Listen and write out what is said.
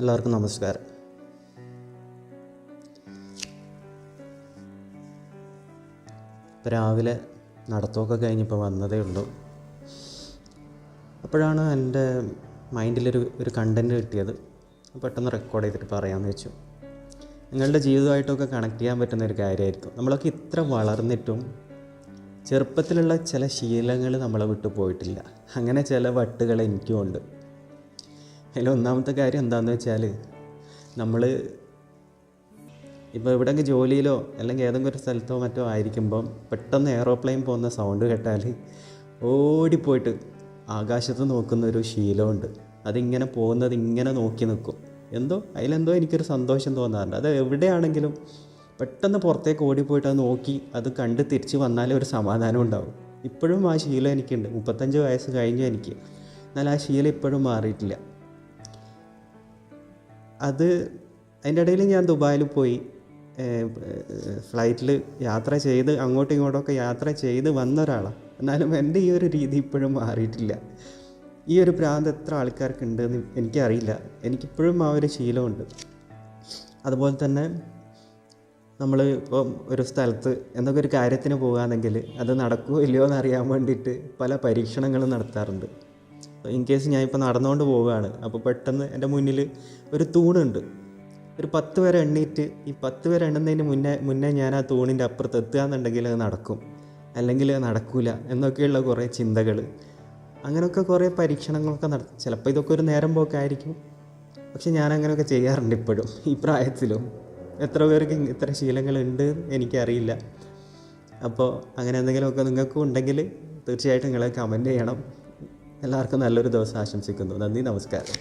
എല്ലാവർക്കും നമസ്കാരം. ഇപ്പോൾ രാവിലെ നടത്തമൊക്കെ കഴിഞ്ഞിപ്പോൾ വന്നതേ ഉള്ളൂ. അപ്പോഴാണ് എൻ്റെ മൈൻഡിലൊരു കണ്ടൻറ്റ് കിട്ടിയത്. പെട്ടെന്ന് റെക്കോർഡ് ചെയ്തിട്ട് പറയാമെന്ന് വെച്ചു. നിങ്ങളുടെ ജീവിതമായിട്ടൊക്കെ കണക്ട് ചെയ്യാൻ പറ്റുന്ന ഒരു കാര്യമായിരിക്കും. നമ്മളൊക്കെ ഇത്ര വളർന്നിട്ടും ചെറുപ്പത്തിലുള്ള ചില ശീലങ്ങൾ നമ്മളെ വിട്ടു പോയിട്ടില്ല. അങ്ങനെ ചില വട്ടുകൾ എനിക്കും ഉണ്ട്. അതിൽ ഒന്നാമത്തെ കാര്യം എന്താണെന്ന് വെച്ചാൽ, നമ്മൾ ഇപ്പോൾ എവിടെയെങ്കിലും ജോലിയിലോ അല്ലെങ്കിൽ ഏതെങ്കിലും ഒരു സ്ഥലത്തോ മറ്റോ ആയിരിക്കുമ്പം പെട്ടെന്ന് എയ്റോപ്ലെയിൻ പോകുന്ന സൗണ്ട് കേട്ടാൽ ഓടിപ്പോയിട്ട് ആകാശത്ത് നോക്കുന്നൊരു ശീലമുണ്ട്. അതിങ്ങനെ പോകുന്നത് ഇങ്ങനെ നോക്കി നിൽക്കും. അതിലെന്തോ എനിക്കൊരു സന്തോഷം തോന്നാറുണ്ട്. അത് എവിടെയാണെങ്കിലും പെട്ടെന്ന് പുറത്തേക്ക് ഓടിപ്പോയിട്ട് അത് നോക്കി അത് കണ്ട് തിരിച്ച് വന്നാലേ ഒരു സമാധാനം ഉണ്ടാവും. ഇപ്പോഴും ആ ശീലം എനിക്കുണ്ട്. 35 വയസ്സ് കഴിഞ്ഞു എനിക്ക്, എന്നാൽ ആ ശീലം ഇപ്പോഴും മാറിയിട്ടില്ല. അതിൻ്റെ ഇടയിൽ ഞാൻ ദുബായിൽ പോയി ഫ്ലൈറ്റിൽ യാത്ര ചെയ്ത് അങ്ങോട്ടും ഇങ്ങോട്ടൊക്കെ യാത്ര ചെയ്ത് വന്ന ഒരാളാണ്. എന്നാലും എൻ്റെ ഈ ഒരു രീതി ഇപ്പോഴും മാറിയിട്ടില്ല. ഈ ഒരു ഭ്രാന്ത് എത്ര ആൾക്കാർക്ക് ഉണ്ടെന്ന് എനിക്കറിയില്ല. എനിക്കിപ്പോഴും ആ ഒരു ശീലമുണ്ട്. അതുപോലെ തന്നെ നമ്മൾ ഇപ്പം ഒരു സ്ഥലത്ത് എന്തൊക്കെ ഒരു കാര്യത്തിന് പോകുകയാണെങ്കിൽ അത് നടക്കുമോ ഇല്ലയോ എന്നറിയാൻ വേണ്ടിയിട്ട് പല പരീക്ഷണങ്ങളും നടത്താറുണ്ട്. ഇൻ കേസ് ഞാനിപ്പോൾ നടന്നുകൊണ്ട് പോവുകയാണ്, അപ്പോൾ പെട്ടെന്ന് എൻ്റെ മുന്നിൽ ഒരു തൂണുണ്ട്. ഒരു 10 വരെ എണ്ണീറ്റ് ഈ 10 വരെ എണ്ണുന്നതിന് മുന്നേ ഞാൻ ആ തൂണിൻ്റെ അപ്പുറത്ത് എത്തുക എന്നുണ്ടെങ്കിൽ അത് നടക്കും, അല്ലെങ്കിൽ അത് നടക്കില്ല എന്നൊക്കെയുള്ള കുറേ ചിന്തകൾ, അങ്ങനെയൊക്കെ കുറേ പരീക്ഷണങ്ങളൊക്കെ നടത്തും. ചിലപ്പോൾ ഇതൊക്കെ ഒരു നേരം പോക്കായിരിക്കും, പക്ഷെ ഞാൻ അങ്ങനെയൊക്കെ ചെയ്യാറുണ്ട് ഇപ്പോഴും ഈ പ്രായത്തിലും. എത്ര പേർക്ക് ഇത്ര ശീലങ്ങളുണ്ട് എനിക്കറിയില്ല. അപ്പോൾ അങ്ങനെ എന്തെങ്കിലുമൊക്കെ നിങ്ങൾക്കും ഉണ്ടെങ്കിൽ തീർച്ചയായിട്ടും നിങ്ങൾ കമൻറ്റ് ചെയ്യണം. എല്ലാവർക്കും നല്ലൊരു ദിവസം ആശംസിക്കുന്നു. നന്ദി, നമസ്കാരം.